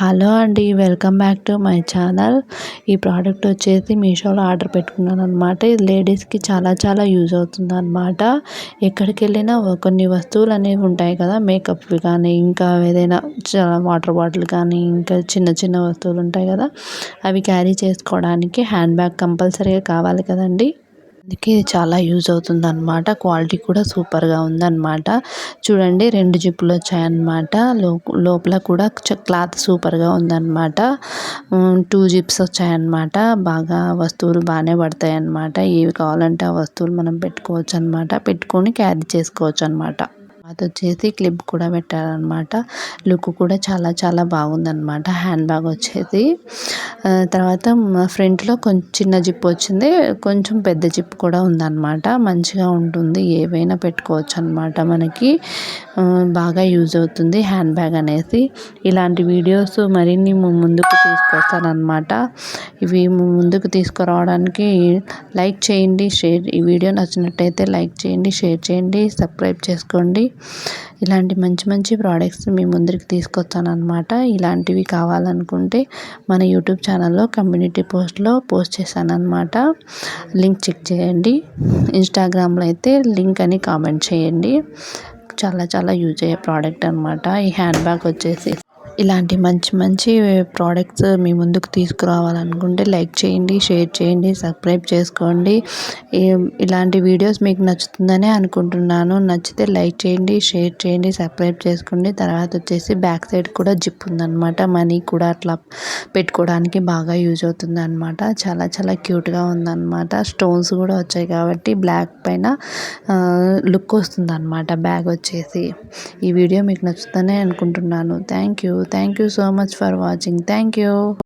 Hello అండి. Welcome back to my channel. ఈ product వచ్చేసి మీషోలో ఆర్డర్ పెట్టుకున్నాను అనమాట. ఇది లేడీస్కి చాలా చాలా యూజ్ అవుతుంది అనమాట. ఎక్కడికి వెళ్ళినా కొన్ని వస్తువులు అనేవి ఉంటాయి కదా, మేకప్వి కానీ, ఇంకా ఏదైనా వాటర్ బాటిల్ కానీ, ఇంకా చిన్న చిన్న వస్తువులు ఉంటాయి కదా, అవి క్యారీ చేసుకోవడానికి హ్యాండ్ బ్యాగ్ కంపల్సరీగా కావాలి కదండి. అందుకే ఇది చాలా యూజ్ అవుతుంది అనమాట. క్వాలిటీ కూడా సూపర్గా ఉందన్నమాట. చూడండి, 2 జిప్పులు వచ్చాయన్నమాట. లోపల కూడా క్లాత్ సూపర్గా ఉందన్నమాట. 2 జిప్స్ వచ్చాయన్నమాట. బాగా వస్తువులు బాగానే పడతాయి అన్నమాట. ఏవి కావాలంటే ఆ వస్తువులు మనం పెట్టుకోవచ్చు అనమాట. పెట్టుకొని క్యారీ చేసుకోవచ్చు అనమాట. అది వచ్చేసి క్లిప్ కూడా పెట్టారనమాట. లుక్ కూడా చాలా చాలా బాగుందన్నమాట. హ్యాండ్ బ్యాగ్ వచ్చేసి తర్వాత ఫ్రంట్లో కొంచెం చిన్న జిప్ వచ్చింది, కొంచెం పెద్ద జిప్ కూడా ఉందన్నమాట. మంచిగా ఉంటుంది, ఏవైనా పెట్టుకోవచ్చు అనమాట. మనకి బాగా యూజ్ అవుతుంది హ్యాండ్ బ్యాగ్ అనేసి. ఇలాంటి వీడియోస్ మరిన్ని ముందుకు తీసుకొస్తానన్నమాట. ఇవి ముందుకు తీసుకురావడానికి లైక్ చేయండి, ఈ వీడియో నచ్చినట్టయితే లైక్ చేయండి, షేర్ చేయండి, సబ్స్క్రైబ్ చేసుకోండి. ఇలాంటి మంచి మంచి ప్రోడక్ట్స్ మీ ముందరికి తీసుకొస్తానన్నమాట. ఇలాంటివి కావాలనుకుంటే మన యూట్యూబ్ ఛానల్లో కమ్యూనిటీ పోస్ట్లో పోస్ట్ చేశానన్నమాట. లింక్ చెక్ చేయండి. ఇన్స్టాగ్రామ్లో అయితే లింక్ అని కామెంట్ చేయండి. చాలా చాలా యూజ్ అయ్యే ప్రోడక్ట్ అనమాట ఈ హ్యాండ్ బ్యాగ్ వచ్చేసి. ఇలాంటి మంచి మంచి ప్రోడక్ట్స్ మీ ముందుకు తీసుకురావాలనుకుంటే లైక్ చేయండి, షేర్ చేయండి, సబ్స్క్రైబ్ చేసుకోండి. ఇలాంటి వీడియోస్ మీకు నచ్చుతుందనే అనుకుంటున్నాను. నచ్చితే లైక్ చేయండి, షేర్ చేయండి, సబ్స్క్రైబ్ చేసుకోండి. తర్వాత వచ్చేసి బ్యాక్ సైడ్ కూడా జిప్ ఉందన్నమాట. మనీ కూడా అట్లా పెట్టుకోవడానికి బాగా యూజ్ అవుతుంది అనమాట. చాలా చాలా క్యూట్గా ఉందన్నమాట. స్టోన్స్ కూడా వచ్చాయి కాబట్టి బ్లాక్ పైన లుక్ వస్తుంది అనమాట బ్యాగ్ వచ్చేసి. ఈ వీడియో మీకు నచ్చుతుందనే అనుకుంటున్నాను. Thank you so much for watching. Thank you.